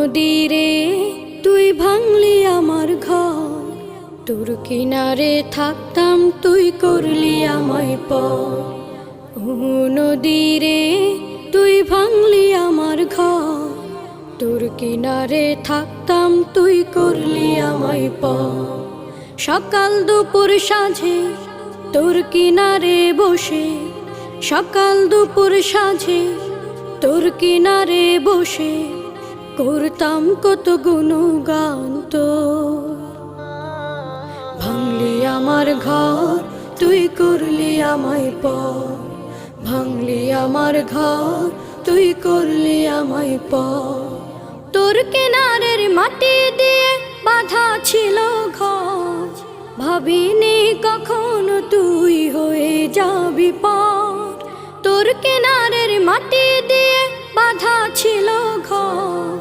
নদীরে তুই ভাঙলি আমার ঘর, তোর কিনারে থাকতাম তুই করলি আমায় পর। ও নদীরে তুই ভাঙলি আমার ঘর, তোর কিনারে থাকতাম তুই করলি আমায় পর। সকাল দুপুর সাঁঝে তোর কিনারে বসে, সকাল দুপুর সাঁঝে তোর কিনারে বসে করতাম কত গুণগান তোর। ভাঙলি আমার ঘর তুই করলি আমায় পর, ভাঙলি আমার ঘর তুই করলি আমায় পর। তোর কিনারের মাটি দিয়ে বাঁধা ছিল ঘর, ভাবিনি কখনো তুই হয়ে যাবি পার। তোর কিনারের মাটি দিয়ে বাঁধা ছিল ঘর,